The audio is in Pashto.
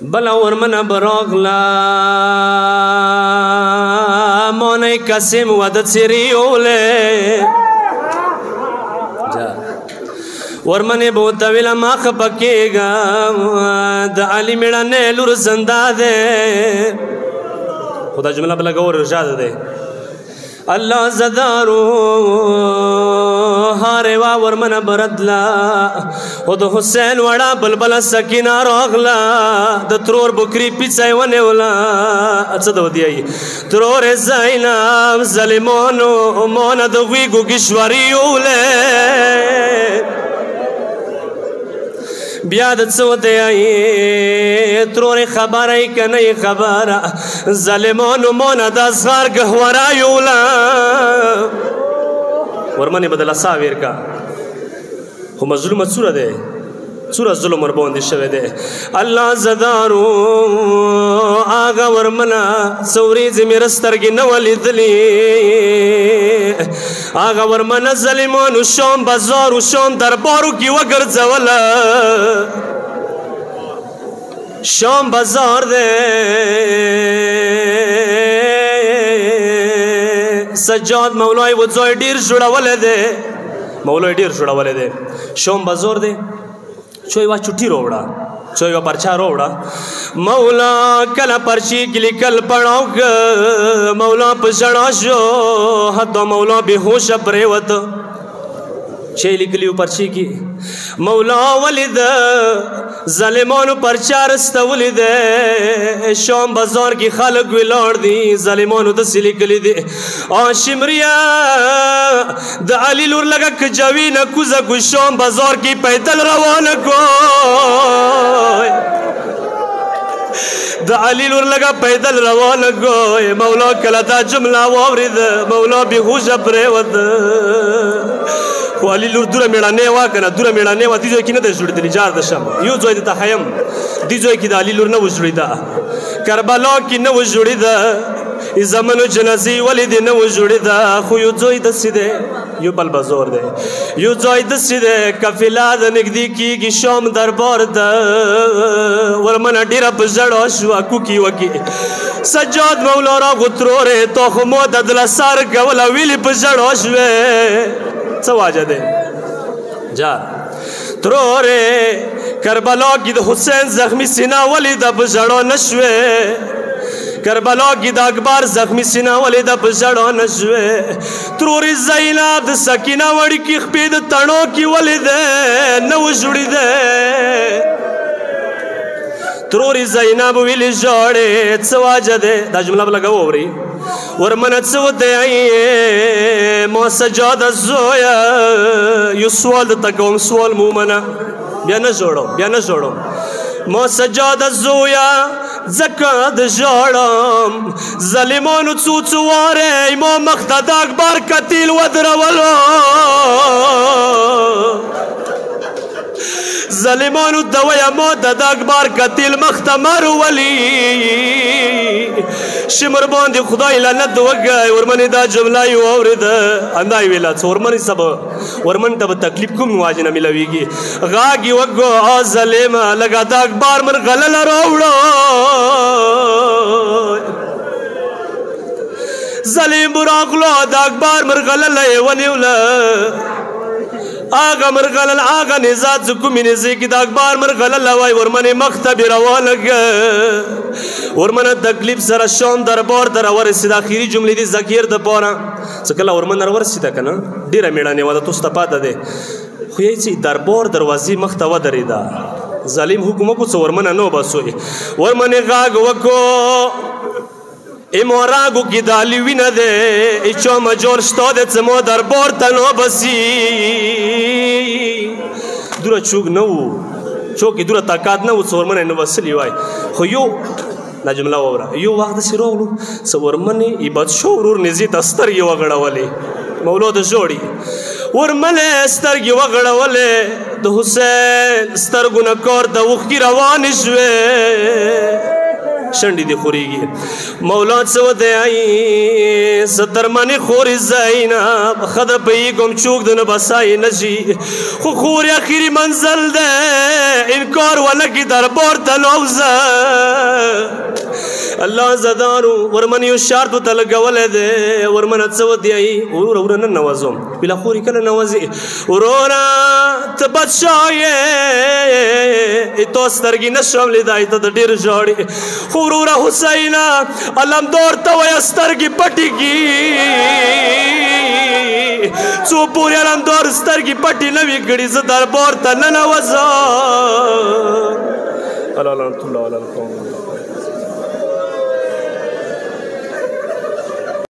بلا ورمنا براغلا موني قسم ودت سريولي ورمنه بوتا ویلا ما خپکیگا د علی میڑا نیلور زندہ دے خدا جملہ بلا گور ارشاد دے اللہ زدارو ہارے وا ورمنه بردلا خود حسین وڑا بلبلا سکینہ روغلا د ترور بکری پیچھے ونه ولا اچھا دو دیئی ترور زینب ظلمونو مون د غویگو گشوریولے بیاد څو دی ترور خبرای کنه خبره ظالمانو مون د اصغر گهورا یولا ورمنه بدل ساویر کا خو مظلومه سوره ده سوره ظلم ور باندې شوه ده الله زدارو آغا ورمنا سوري زمیر سترګې نو لیدلی آغا ورمنا ظالمانو شوم بازار شوم دربارو کې وګرځول شوم بازار ده سجاد مولای وځوي ډیر جوړول ده مولای ډیر جوړول ده شوم بازار ده چوي وا چټي روړه چوي وا پرچا روړه مولا کله پرچی کلی کل پړاو مولا پښړا شو حد مولا به هوش پریوت چه لیکلیو پرچی کی مولا ولید ظالمانو پرچار استولید شام بازار کی خلق ویلار دی ظالمانو د سلیکلی دی شمریا د علی لور لگا کجاوی نکوزا کو شام بازار کی پیدل روان کو د علی لور لگا پیدل روان کو مولا کلا دا جمله واورید مولا بیهوش پریوت خو علی لور دوره میړانه وا کنه دوره میړانه وا دي ځای کې نه د جوړېدلی جار د شم یو ځای د تخیم دي ځای کې د علی لور نه و جوړېده کربلا کې نه و جوړېده زمانو جنازي ولید نه و جوړېده خو یو ځای د سیده یو بل بازار دی یو ځای د سیده قافله د نږدې کېږي شام دربار د ورمنه ډیره په ژړا شوه کوکي وکي سجاد مولا را غترورې تو خو مو د دله سار کوله ویلې په ژړا شوې څه واجه ده جار ترورې کربلا کې د حسین زخمی سینه ولید په ژړا نشوې کربلا کې د اکبر زخمی سینه ولید په ژړا نشوې ترورې زینب د سکینه وړي کې خپې د تڼو کې ولید نه و جوړېده ترورې زینب ویلې ژاړې څه واجه ده دا جمله به لږه واورئ ورمنه څه دی ما سجاده زویا یو سوال درته کوم سوال مو منه بیا نه ژاړم ما سجاده زویا ځکه د ژاړم ظالمانو څو وارې ما مخ ته د اکبر قتیل ودرولو ظالمانو دویا ما د اکبر قتیل مخ ته مرولي شمر باندې خدای لعنت وګای ورمنه دا جمله یو اورید اندای ویلا ورمنه سب ورمن ته تکلیف کوم واجنه ملويږي غاګي وګو ظالم لگا دا اکبر من غلل راوړو ظالم براغلو دا اکبر من غلل ونیولا آغا مرغلل آغا نزاد زکومی نزی کی دا اکبار مرغلل وای ورمن مختبی روالگ ورمن تکلیف سر شام دربار در ورسید آخری جملی دی زکیر دا پارا سکلا ورمن در ورسید کنا دیر میڑانی وادا توستا پاتا دے خویی چی دربار دروازی مختوا دریدا ظالم حکمو کو سو ورمن نو بسوی ورمن غاگ وکو اموراگو کی دالیوی نده ایچو مجور شتاده چمو دربار تنو بسی دورا چوک نو چوکی دورا تاکاد نو سورمنه نو بسلی وای خو یو نا جمله وورا یو وقت سی روغلو سورمنه ای بد شورور نزی تستر یو وگڑا ولی مولو دا جوڑی ورمنه استر یو وگڑا ولی دا حسین استر گنکار دا وخی روانشوی شنډې دې خورېږي مولا څه ودی سترمنې خورې زینب ښه ده پوهېږم چوک د نه بسای نه شي خو خورې اخري منزل دی انکار ونه کړي دربار ته لوځه الله زدارو ورمن یو شرط ورته لګولی دی ورمنه څه ودی وروره نه نوازم بلا خورې کله نوازي وروره ته بادشاه یې تا سترګې نه شم لیدای ته د ډېر ژاړې خو وروره حسینه علمدار ته وایه سترګې پټې کړي څو پورې علمدار سترګې پټې نه وي کړي زه دربار ته ننوځم الله لعنة الله علی القوم